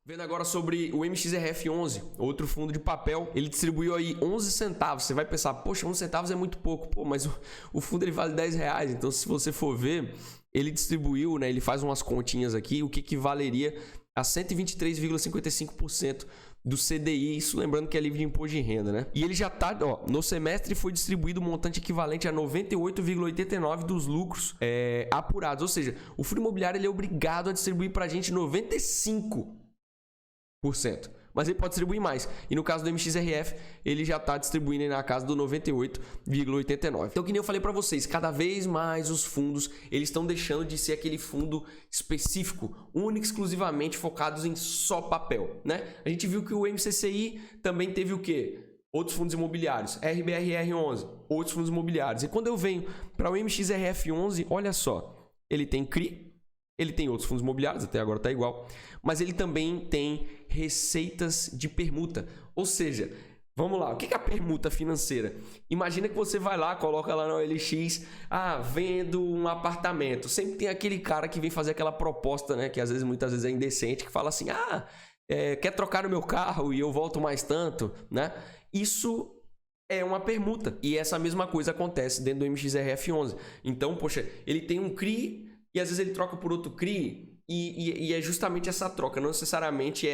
Vendo agora sobre o MXRF11, outro fundo de papel, ele distribuiu aí 11 centavos. Você vai pensar, poxa, 11 centavos é muito pouco. Pô, mas o fundo ele vale 10 reais. Então, se você for ver, ele distribuiu, né? Ele faz umas continhas aqui, o que equivaleria a 123,55% do CDI, isso lembrando que é livre de imposto de renda, né? E ele já tá, ó, no semestre foi distribuído um montante equivalente a 98,89% dos lucros apurados. Ou seja, o fundo imobiliário ele é obrigado a distribuir pra gente 95%. Mas ele pode distribuir mais. E no caso do MXRF, ele já está distribuindo na casa do 98,89%. Então, que nem eu falei para vocês, cada vez mais os fundos eles estão deixando de ser aquele fundo específico, único, exclusivamente focados em só papel, né? A gente viu que o MCCI também teve o quê? Outros fundos imobiliários, RBRR11, outros fundos imobiliários. E quando eu venho para o MXRF11, olha só, ele tem CRI, ele tem outros fundos imobiliários, até agora está igual, mas ele também tem receitas de permuta. Ou seja, vamos lá, o que é a permuta financeira? Imagina que você vai lá, coloca lá no OLX, vendo um apartamento. Sempre tem aquele cara que vem fazer aquela proposta, né, que muitas vezes é indecente, que fala assim, quer trocar o meu carro e eu volto mais tanto, né? Isso é uma permuta. E essa mesma coisa acontece dentro do MXRF11. Então, poxa, ele tem um CRI, e às vezes ele troca por outro CRI, e é justamente essa troca. Não necessariamente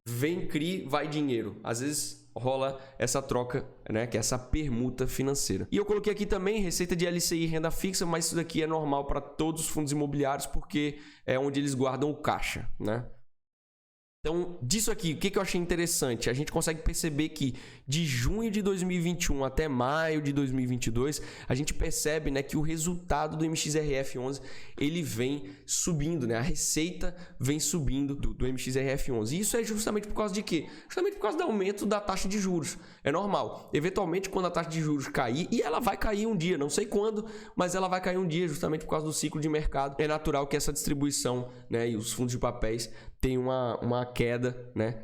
vem CRI, vai dinheiro. Às vezes rola essa troca, né? Que é essa permuta financeira. E eu coloquei aqui também receita de LCI e renda fixa, mas isso daqui é normal para todos os fundos imobiliários, porque é onde eles guardam o caixa, né? Então, disso aqui, o que eu achei interessante? A gente consegue perceber que de junho de 2021 até maio de 2022, a gente percebe, né, que o resultado do MXRF11 ele vem subindo, né? A receita vem subindo do MXRF11. E isso é justamente por causa de quê? Justamente por causa do aumento da taxa de juros. É normal. Eventualmente, quando a taxa de juros cair, e ela vai cair um dia, não sei quando, mas ela vai cair um dia justamente por causa do ciclo de mercado. É natural que essa distribuição, né, e os fundos de papéis tem uma queda, né,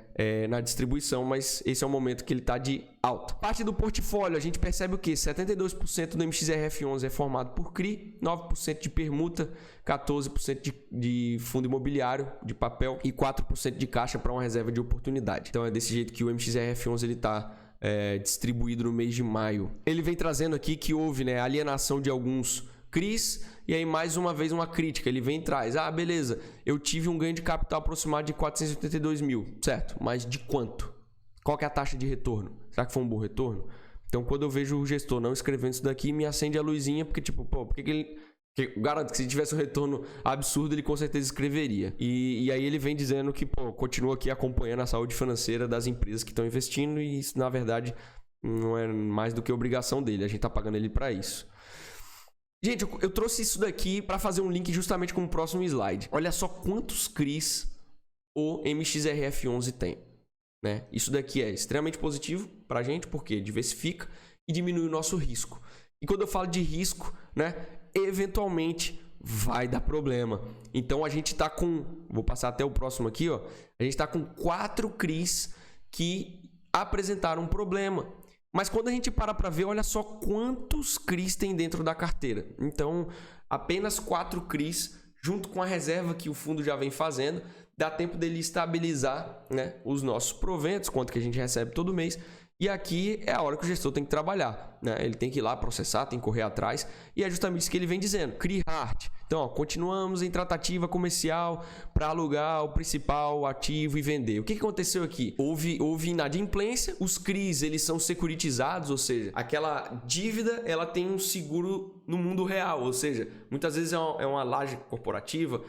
na distribuição, mas esse é o momento que ele está de alta. Parte do portfólio, a gente percebe o que? 72% do MXRF11 é formado por CRI, 9% de permuta, 14% de fundo imobiliário, de papel e 4% de caixa para uma reserva de oportunidade. Então é desse jeito que o MXRF11 ele está distribuído no mês de maio. Ele vem trazendo aqui que houve, né, alienação de alguns CRIs, e aí mais uma vez uma crítica, ele vem e traz, beleza, eu tive um ganho de capital aproximado de 482 mil, certo, mas de quanto? Qual que é a taxa de retorno? Será que foi um bom retorno? Então quando eu vejo o gestor não escrevendo isso daqui, me acende a luzinha, porque tipo, por que ele... Eu garanto que se tivesse um retorno absurdo, ele com certeza escreveria. E aí ele vem dizendo que, continua aqui acompanhando a saúde financeira das empresas que estão investindo, e isso na verdade não é mais do que obrigação dele, a gente tá pagando ele para isso. Gente, eu trouxe isso daqui para fazer um link justamente com o próximo slide. Olha só quantos CRIs o MXRF11 tem, né? Isso daqui é extremamente positivo para a gente, porque diversifica e diminui o nosso risco. E quando eu falo de risco, né, eventualmente vai dar problema. Então a gente está com, vou passar até o próximo aqui, ó. A gente está com 4 CRIs que apresentaram um problema. Mas quando a gente para ver, olha só quantos CRIs tem dentro da carteira. Então, apenas 4 CRIs, junto com a reserva que o fundo já vem fazendo, dá tempo dele estabilizar, né, os nossos proventos, quanto que a gente recebe todo mês. E aqui é a hora que o gestor tem que trabalhar, né? Ele tem que ir lá processar, tem que correr atrás. E é justamente isso que ele vem dizendo. CRI hard. Então, continuamos em tratativa comercial para alugar o principal ativo e vender. O que aconteceu aqui? Houve inadimplência. Os CRIs, eles são securitizados, ou seja, aquela dívida, ela tem um seguro no mundo real. Ou seja, muitas vezes é uma laje corporativa,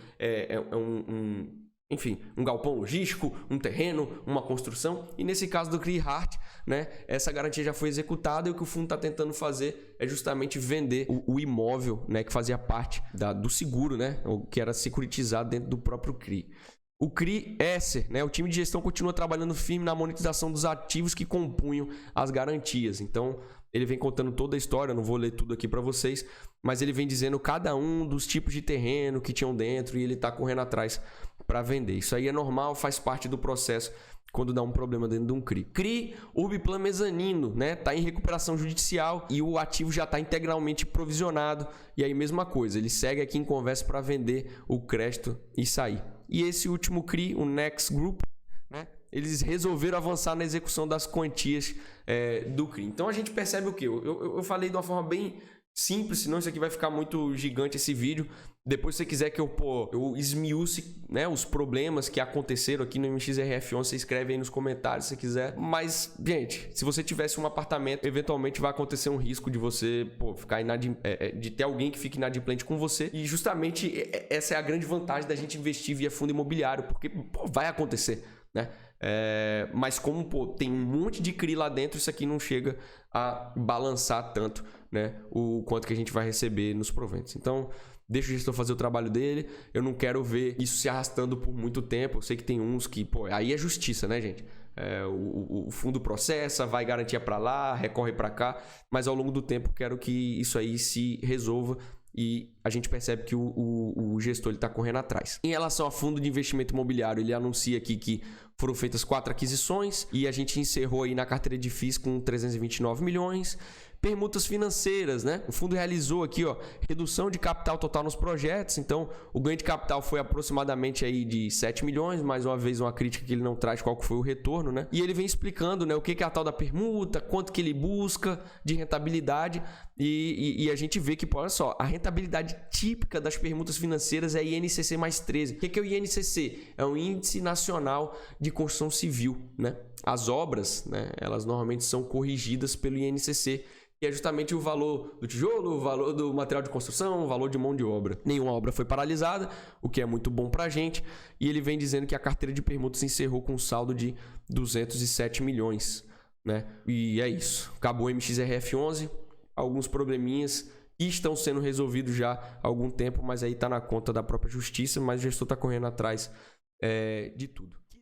enfim, um galpão logístico, um terreno, uma construção. E nesse caso do CRI hard, né, essa garantia já foi executada, e o que o fundo está tentando fazer é justamente vender o imóvel, né, que fazia parte do seguro, né, que era securitizado dentro do próprio CRI. O CRI Esser, né, o time de gestão continua trabalhando firme na monetização dos ativos que compunham as garantias. Então, ele vem contando toda a história, não vou ler tudo aqui para vocês, mas ele vem dizendo cada um dos tipos de terreno que tinham dentro, e ele está correndo atrás para vender. Isso aí é normal, faz parte do processo quando dá um problema dentro de um CRI. CRI Urbiplan Mezanino, né? Tá em recuperação judicial e o ativo já está integralmente provisionado. E aí mesma coisa, ele segue aqui em conversa para vender o crédito e sair. E esse último CRI, o Next Group, eles resolveram avançar na execução das quantias do CRI. Então a gente percebe o quê? Eu falei de uma forma bem simples, senão isso aqui vai ficar muito gigante esse vídeo. Depois, se você quiser que eu esmiúce, né, os problemas que aconteceram aqui no MXRF11, você escreve aí nos comentários se você quiser. Mas, gente, se você tivesse um apartamento, eventualmente vai acontecer um risco de você ficar de ter alguém que fique inadimplente com você. E justamente essa é a grande vantagem da gente investir via fundo imobiliário, porque vai acontecer, né? Mas como tem um monte de CRI lá dentro, isso aqui não chega a balançar tanto, né, o quanto que a gente vai receber nos proventos. Então, deixa o gestor fazer o trabalho dele. Eu não quero ver isso se arrastando por muito tempo. Eu sei que tem uns que, aí é justiça, né, gente? O fundo processa, vai garantia para lá, recorre para cá, mas ao longo do tempo quero que isso aí se resolva e a gente percebe que o gestor está correndo atrás. Em relação ao fundo de investimento imobiliário, ele anuncia aqui que foram feitas 4 aquisições e a gente encerrou aí na carteira de FIIs com 329 milhões. Permutas financeiras, né? O fundo realizou aqui, redução de capital total nos projetos. Então, o ganho de capital foi aproximadamente aí de 7 milhões. Mais uma vez, uma crítica que ele não traz qual que foi o retorno, né? E ele vem explicando, né, o que é a tal da permuta, quanto que ele busca de rentabilidade. E a gente vê que, olha só, a rentabilidade típica das permutas financeiras é INCC mais 13. O que é o INCC? É o Índice Nacional de Construção Civil, né? As obras, né, elas normalmente são corrigidas pelo INCC, que é justamente o valor do tijolo, o valor do material de construção, o valor de mão de obra. Nenhuma obra foi paralisada, o que é muito bom para a gente. E ele vem dizendo que a carteira de permutas encerrou com um saldo de 207 milhões. Né? E é isso. Acabou o MXRF11, alguns probleminhas que estão sendo resolvidos já há algum tempo, mas aí está na conta da própria justiça, mas o gestor está correndo atrás de tudo.